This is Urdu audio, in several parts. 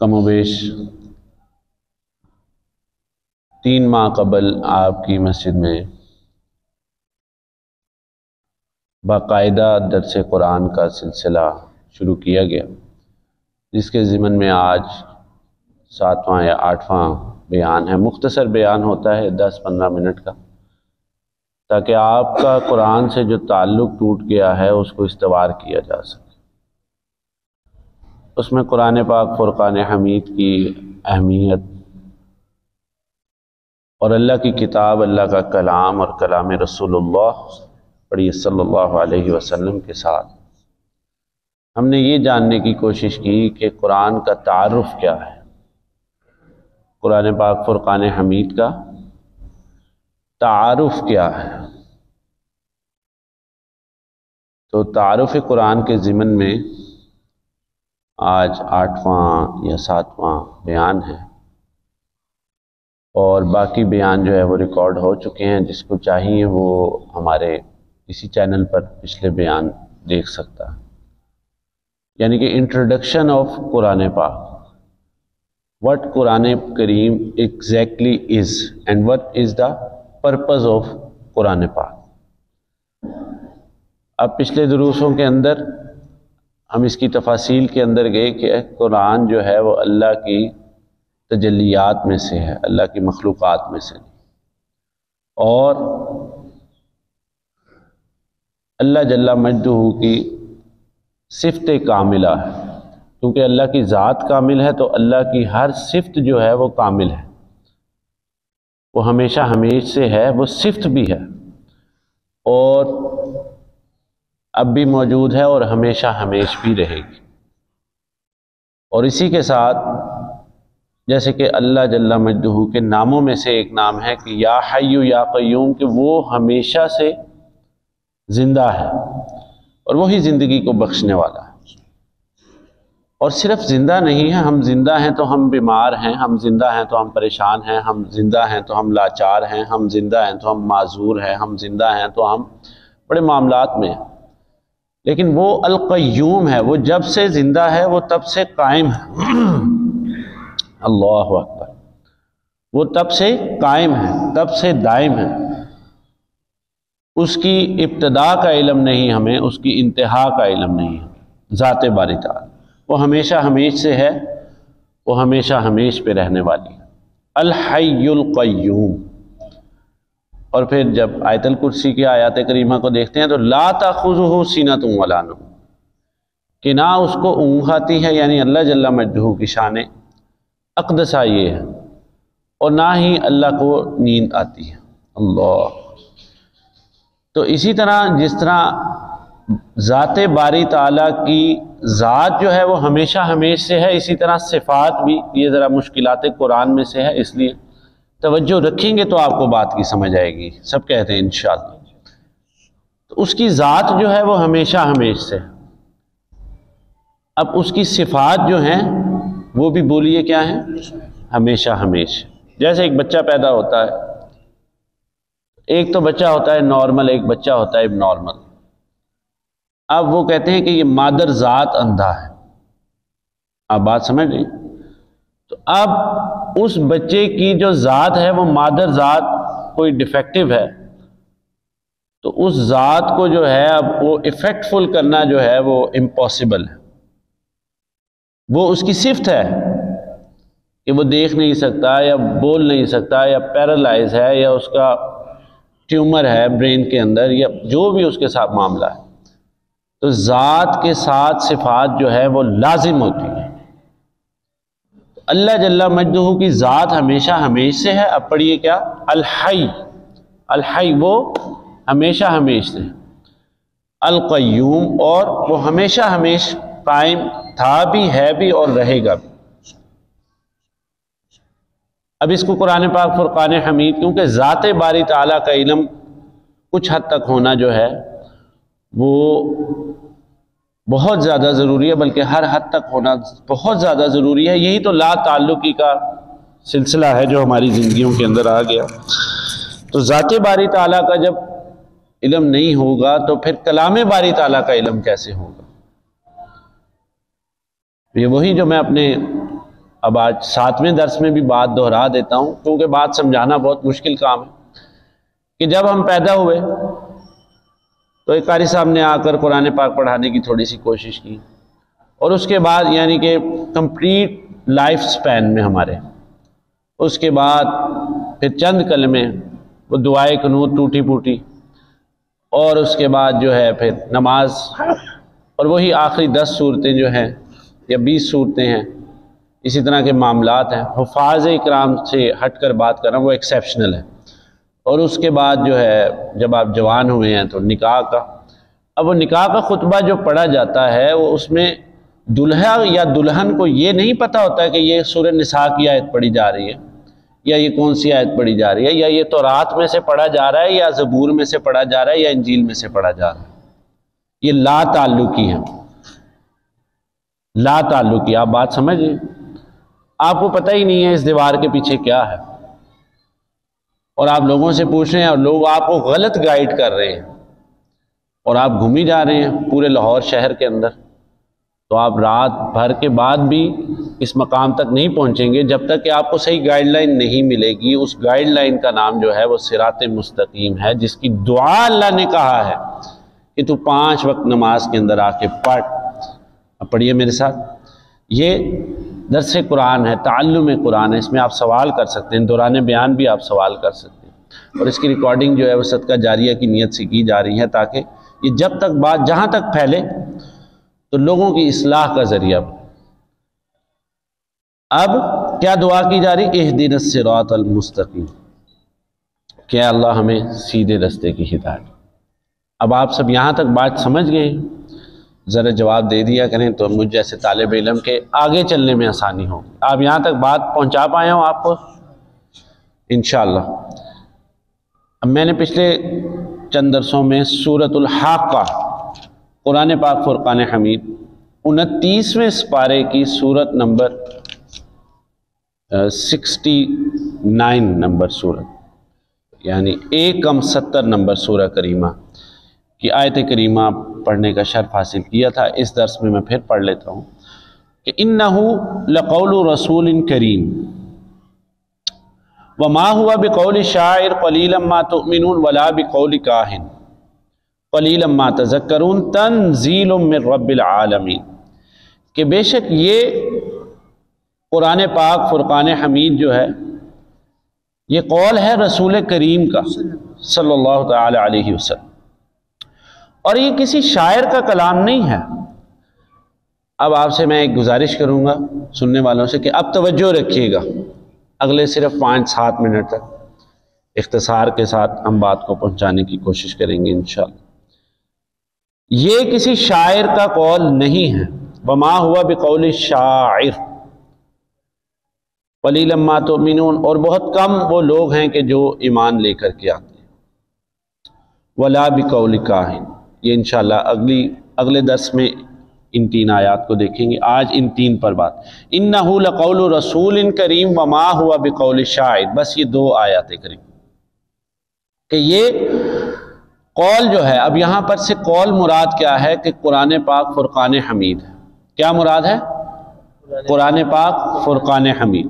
کم و بیش 3 ماہ قبل آپ کی مسجد میں باقاعدہ درس قرآن کا سلسلہ شروع کیا گیا، جس کے ضمن میں آج 7واں یا 8واں بیان ہے۔ مختصر بیان ہوتا ہے 10-15 منٹ کا، تاکہ آپ کا قرآن سے جو تعلق ٹوٹ گیا ہے اس کو استوار کیا جا سکے۔ اس میں قرآن پاک فرقان حمید کی اہمیت اور اللہ کی کتاب، اللہ کا کلام اور کلام رسول اللہ پڑھی صلی اللہ علیہ وسلم کے ساتھ ہم نے یہ جاننے کی کوشش کی کہ قرآن کا تعارف کیا ہے، قرآن پاک فرقان حمید کا تعارف کیا ہے۔ تو تعارف قرآن کے ضمن میں آج 8واں یا 7واں بیان ہے، اور باقی بیان جو ہے وہ ریکارڈ ہو چکے ہیں۔ جس کو چاہیے وہ ہمارے اسی چینل پر پچھلے بیان دیکھ سکتا ہے، یعنی کہ انٹروڈکشن آف قرآن پاک، what Quran cream exactly is and what is the purpose of قرآن پاک۔ اب پچھلے دروسوں کے اندر ہم اس کی تفاصیل کے اندر گئے کہ قرآن جو ہے وہ اللہ کی تجلیات میں سے ہے، اللہ کی مخلوقات میں سے نہیں، اور اللہ جل مجدہ کی صفت کاملہ ہے۔ کیونکہ اللہ کی ذات کامل ہے تو اللہ کی ہر صفت جو ہے وہ کامل ہے، وہ ہمیشہ ہمیش سے ہے، وہ صفت بھی ہے اور اب بھی موجود ہے اور ہمیشہ ہمیش بھی رہے گی۔ اور اسی کے ساتھ جیسے کہ اللہ جل مجدہ کے ناموں میں سے ایک نام ہے کہ یا حی یا قیوم، کہ وہ ہمیشہ سے زندہ ہے اور وہی زندگی کو بخشنے والا ہے۔ اور صرف زندہ نہیں ہے، ہم زندہ ہیں تو ہم بیمار ہیں، ہم زندہ ہیں تو ہم پریشان ہیں، ہم زندہ ہیں تو ہم لاچار ہیں، ہم زندہ ہیں تو ہم معذور ہیں، ہم زندہ ہیں تو ہم بڑے معاملات میں ہیں۔ لیکن وہ القیوم ہے، وہ جب سے زندہ ہے وہ تب سے قائم ہے۔ اللہ اکبر، وہ تب سے قائم ہے، تب سے دائم ہے۔ اس کی ابتدا کا علم نہیں ہمیں، اس کی انتہا کا علم نہیں ہمیں۔ ذات باری تعالی وہ ہمیشہ ہمیش سے ہے، وہ ہمیشہ ہمیش پہ رہنے والی ہے۔ الحی القیوم۔ اور پھر جب آیت الکرسی کی آیات کریمہ کو دیکھتے ہیں تو لا تأخذہ سینۃ ولا نوم، کہ نہ اس کو اونگ آتی ہے، یعنی اللہ جل مجدہ کی شان اقدسہ یہ ہے، اور نہ ہی اللہ کو نیند آتی ہے۔ اللہ۔ تو اسی طرح جس طرح ذات باری تعالیٰ کی ذات جو ہے وہ ہمیشہ ہمیش سے ہے، اسی طرح صفات بھی، یہ ذرا مشکلات قرآن میں سے ہے، اس لیے توجہ رکھیں گے تو آپ کو بات کی سمجھ آئے گی۔ سب کہتے ہیں انشاءاللہ۔ تو اس کی ذات جو ہے وہ ہمیشہ ہمیش سے ہے۔ اب اس کی صفات جو ہیں وہ بھی بولیے کیا ہیں؟ ہمیشہ ہمیش۔ جیسے ایک بچہ پیدا ہوتا ہے، ایک تو بچہ ہوتا ہے نارمل، ایک بچہ ہوتا ہے اب نارمل۔ اب وہ کہتے ہیں کہ یہ مادر ذات اندھا ہے۔ آپ بات سمجھ لیں؟ تو اب اس بچے کی جو ذات ہے وہ مادر ذات کوئی ڈیفیکٹو ہے، تو اس ذات کو جو ہے اب وہ افیکٹ فل کرنا جو ہے وہ امپاسبل ہے۔ وہ اس کی صفت ہے کہ وہ دیکھ نہیں سکتا یا بول نہیں سکتا یا پیرالائز ہے یا اس کا ٹیومر ہے برین کے اندر یا جو بھی اس کے ساتھ معاملہ ہے، تو ذات کے ساتھ صفات جو ہے وہ لازم ہوتی ہے۔ اللہ جل مجدہ کی ذات ہمیشہ ہمیش سے ہے۔ اب پڑھیے کیا؟ الحی۔ الحی وہ ہمیشہ ہمیش سے، القیوم اور وہ ہمیشہ ہمیش قائم تھا بھی، ہے بھی اور رہے گا بھی۔ اب اس کو قرآن پاک فرقان حمید، کیونکہ ذات باری تعالیٰ کا علم کچھ حد تک ہونا جو ہے وہ بہت زیادہ ضروری ہے، بلکہ ہر حد تک ہونا بہت زیادہ ضروری ہے۔ یہی تو لا تعلقی کا سلسلہ ہے جو ہماری زندگیوں کے اندر آ گیا۔ تو ذات باری تعالیٰ کا جب علم نہیں ہوگا تو پھر کلام باری تعالیٰ کا علم کیسے ہوگا؟ یہ وہی جو میں اپنے اب آج 7ویں درس میں بھی بات دہرا دیتا ہوں کیونکہ بات سمجھانا بہت مشکل کام ہے، کہ جب ہم پیدا ہوئے تو ایک قاری صاحب نے آ کر قرآن پاک پڑھانے کی تھوڑی سی کوشش کی، اور اس کے بعد یعنی کہ کمپلیٹ لائف سپین میں ہمارے اس کے بعد پھر چند کلمے، وہ دعائے قنوت ٹوٹی پھوٹی، اور اس کے بعد جو ہے پھر نماز، اور وہی آخری 10 صورتیں جو ہیں یا 20 صورتیں ہیں، اسی طرح کے معاملات ہیں۔ حفاظ اکرام سے ہٹ کر بات کر رہا ہوں، وہ ایکسیپشنل ہے۔ اور اس کے بعد جو ہے جب آپ جوان ہوئے ہیں تو نکاح کا، اب وہ نکاح کا خطبہ جو پڑھا جاتا ہے وہ اس میں دلہا یا دلہن کو یہ نہیں پتہ ہوتا ہے کہ یہ سورہ نساء کی آیت پڑھی جا رہی ہے، یا یہ کون سی آیت پڑھی جا رہی ہے، یا یہ تورات میں سے پڑھا جا رہا ہے، یا زبور میں سے پڑھا جا رہا ہے، یا انجیل میں سے پڑھا جا رہا ہے۔ یہ لا تعلقی ہے، لا تعلقی۔ آپ بات سمجھیں، آپ کو پتہ ہی نہیں ہے اس دیوار کے پیچھے کیا ہے، اور آپ لوگوں سے پوچھ رہے ہیں اور لوگ آپ کو غلط گائیڈ کر رہے ہیں، اور آپ گھومی جا رہے ہیں پورے لاہور شہر کے اندر، تو آپ رات بھر کے بعد بھی اس مقام تک نہیں پہنچیں گے جب تک کہ آپ کو صحیح گائیڈ لائن نہیں ملے گی۔ اس گائیڈ لائن کا نام جو ہے وہ صراط مستقیم ہے، جس کی دعا اللہ نے کہا ہے کہ تو 5 وقت نماز کے اندر آ کے پڑھ۔ اب پڑھیے میرے ساتھ، یہ درس قرآن ہے، تعلم قرآن ہے، اس میں آپ سوال کر سکتے ہیں، دوران بیان بھی آپ سوال کر سکتے ہیں، اور اس کی ریکارڈنگ جو ہے وہ صدقہ جاریہ کی نیت سے کی جا رہی ہے تاکہ یہ جب تک بات جہاں تک پھیلے تو لوگوں کی اصلاح کا ذریعہ۔ اب کیا دعا کی جا رہی؟ اہدنا الصراط المستقیم، کہ اللہ ہمیں سیدھے رستے کی ہدایت۔ اب آپ سب یہاں تک بات سمجھ گئے، ذرا جواب دے دیا کریں تو مجھ جیسے طالب علم کے آگے چلنے میں آسانی ہو۔ آپ یہاں تک بات پہنچا پائے ہوں آپ کو انشاءاللہ۔ اب میں نے پچھلے چند درسوں میں سورۃ الحاقہ، قرآن پاک فرقان حمید 29ویں سپارے کی سورت نمبر 69 نمبر سورت، یعنی 1-70 نمبر سورہ کریمہ کی آیت کریمہ پڑھنے کا شرف حاصل کیا تھا۔ اس درس میں پھر پڑھ لیتا ہوں کہ اِنَّهُ لَقَوْلُ رَسُولٍ كَرِيمٍ وَمَا هُوَ بِقَوْلِ شَاعِرٍ قَلِيلًا مَا تُؤْمِنُونَ وَلَا بِقَوْلِ كَاهِنٍ قَلِيلًا مَا تَذَكَّرُونَ تَنزِيلٌ مِّن رَّبِّ الْعَالَمِينَ، کہ بے شک یہ قرآن پاک فرقان حمید جو ہے یہ قول ہے رسول کریم کا صلی اللہ تعالی علیہ وسلم، اور یہ کسی شاعر کا کلام نہیں ہے۔ اب آپ سے میں ایک گزارش کروں گا سننے والوں سے کہ اب توجہ رکھیے گا، اگلے صرف 5-7 منٹ تک اختصار کے ساتھ ہم بات کو پہنچانے کی کوشش کریں گے انشاءاللہ۔ یہ کسی شاعر کا قول نہیں ہے، وما ہوا بقول شاعر قلیلا ما تؤمنون، اور بہت کم وہ لوگ ہیں کہ جو ایمان لے کر کے آتے ہیں، ولا بقول کاہن، یہ انشاءاللہ اگلے درس میں ان 3 آیات کو دیکھیں گے۔ آج ان 3 پر بات، انہ لقول رسول کریم وما ہوا بقول شاعر، بس یہ 2 آیاتیں کریں کہ یہ قول جو ہے، اب یہاں پر سے قول مراد کیا ہے کہ قرآن پاک فرقان حمید ہے۔ کیا مراد ہے؟ قرآن پاک فرقان حمید۔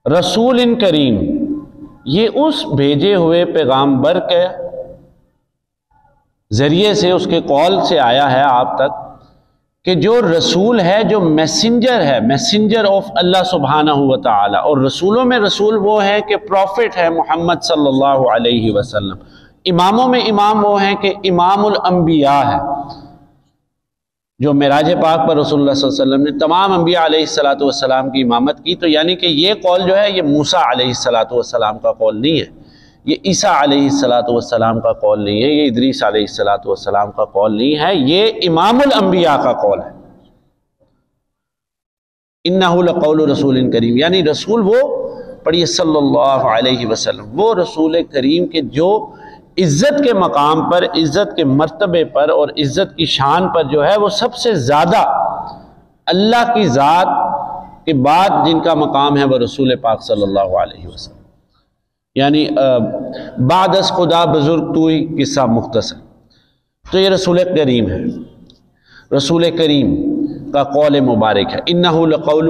رسول کریم، یہ اس بھیجے ہوئے پیغامبر کے ذریعے سے، اس کے قول سے آیا ہے آپ تک، کہ جو رسول ہے، جو میسنجر ہے، میسنجر آف اللہ سبحانہ و تعالی، اور رسولوں میں رسول وہ ہے کہ پروفٹ ہے محمد صلی اللہ علیہ وسلم، اماموں میں امام وہ ہیں کہ امام الانبیاء ہے، جو معراج پاک پر رسول اللہ صلی اللہ علیہ وسلم نے تمام انبیاء علیہ السلام کی امامت کی۔ تو یعنی کہ یہ قول جو ہے یہ موسیٰ علیہ السلام کا قول نہیں ہے، یہ عیسیٰ علیہ السلام کا قول نہیں ہے، یہ ادریس علیہ السلام کا قول نہیں ہے، یہ امام الانبیاء کا قول ہے۔ انہ لقول رسول کریم، یعنی رسول وہ، پڑھیے صلی اللہ علیہ وسلم، وہ رسول کریم کے جو عزت کے مقام پر، عزت کے مرتبے پر اور عزت کی شان پر جو ہے وہ سب سے زیادہ اللہ کی ذات کے بعد جن کا مقام ہے وہ رسول پاک صلی اللہ علیہ وسلم، یعنی بعد از خدا بزرگ تو ہی قصہ مختصر۔ تو یہ رسول کریم ہے، رسول کریم کا قول مبارک ہے۔ انہ لقول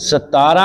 17,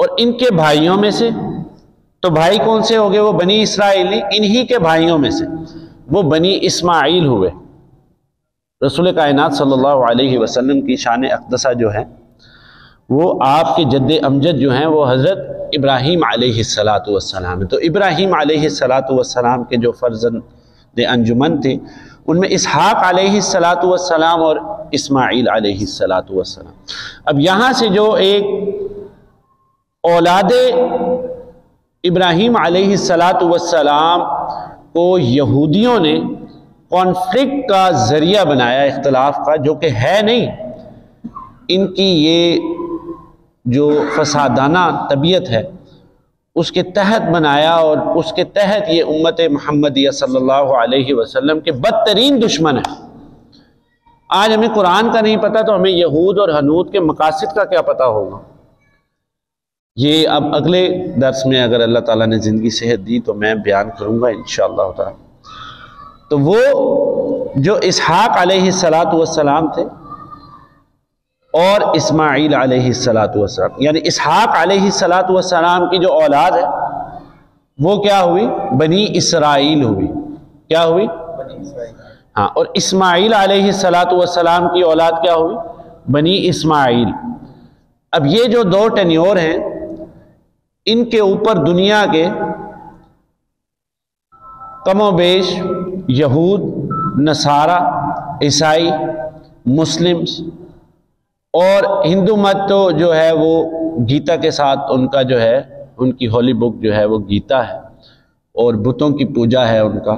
اور ان کے بھائیوں میں سے، تو بھائی کون سے ہو گئے؟ وہ بنی اسرائیلی، انہی کے بھائیوں میں سے وہ بنی اسماعیل ہوئے۔ رسول کائنات صلی اللہ علیہ وسلم کی شان اقدسہ جو ہے وہ آپ کے جد امجد جو ہیں وہ حضرت ابراہیم علیہ السلام ہے۔ تو ابراہیم علیہ السلام کے جو فرزند انجمن تھے ان میں اسحاق علیہ السلام اور اسماعیل علیہ السلام۔ اب یہاں سے جو ایک اولاد ابراہیم علیہ السلام کو یہودیوں نے کانفلکٹ کا ذریعہ بنایا، اختلاف کا، جو کہ ہے نہیں، ان کی یہ جو فسادانہ طبیعت ہے اس کے تحت بنایا، اور اس کے تحت یہ امت محمدیہ صلی اللہ علیہ وسلم کے بدترین دشمن ہے۔ آج ہمیں قرآن کا نہیں پتہ تو ہمیں یہود اور حنود کے مقاصد کا کیا پتہ ہوگا؟ یہ اب اگلے درس میں اگر اللہ تعالیٰ نے زندگی صحت دی تو میں بیان کروں گا انشاءاللہ تعالی۔ تو وہ جو اسحاق علیہ السلام تھے اور اسماعیل علیہ السلام، یعنی اسحاق علیہ السلام کی جو اولاد ہے وہ کیا ہوئی؟ بنی اسرائیل ہوئی۔ کیا ہوئی؟ بنی اسرائیل۔ ہاں، اور اسماعیل علیہ السلام کی اولاد کیا ہوئی؟ بنی اسماعیل۔ اب یہ جو دو ٹینیور ہیں ان کے اوپر دنیا کے کم و بیش یہود، نصارہ، عیسائی، مسلمز اور ہندو مت تو جو ہے وہ گیتا کے ساتھ ان کا جو ہے ان کی ہولی بک جو ہے وہ گیتا ہے، اور بتوں کی پوجا ہے، ان کا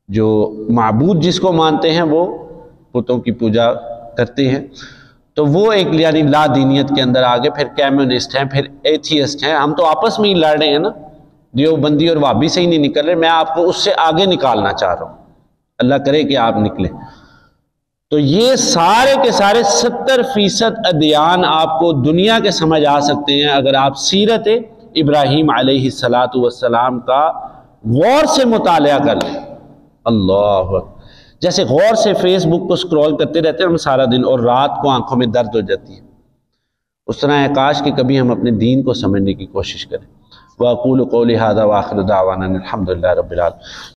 جو معبود جس کو مانتے ہیں وہ بتوں کی پوجا کرتے ہیں۔ تو وہ ایک یعنی لا دینیت کے اندر آگے، پھر کیمونسٹ ہیں، پھر ایتھیسٹ ہیں۔ ہم تو آپس میں ہی لڑ رہے ہیں نا، دیوبندی اور وہابی سے ہی نہیں نکل رہے، میں آپ کو اس سے آگے نکالنا چاہ رہا ہوں، اللہ کرے کہ آپ نکلیں۔ تو یہ سارے کے سارے 70% ادیان آپ کو دنیا کے سمجھ آ سکتے ہیں اگر آپ سیرت ابراہیم علیہ السلام کا غور سے مطالعہ کر لیں۔ اللہ اکبر! جیسے غور سے فیس بک کو سکرول کرتے رہتے ہیں ہم سارا دن اور رات کو آنکھوں میں درد ہو جاتی ہے، اس طرح ہے کاش کہ کبھی ہم اپنے دین کو سمجھنے کی کوشش کریں۔ وَأَقُولُ قَوْلِي هَذَا وَآخِرُ دَعْوَانَا الْحَمْدُ لِلَّهِ رَبِّ الْعَالَمِينَ۔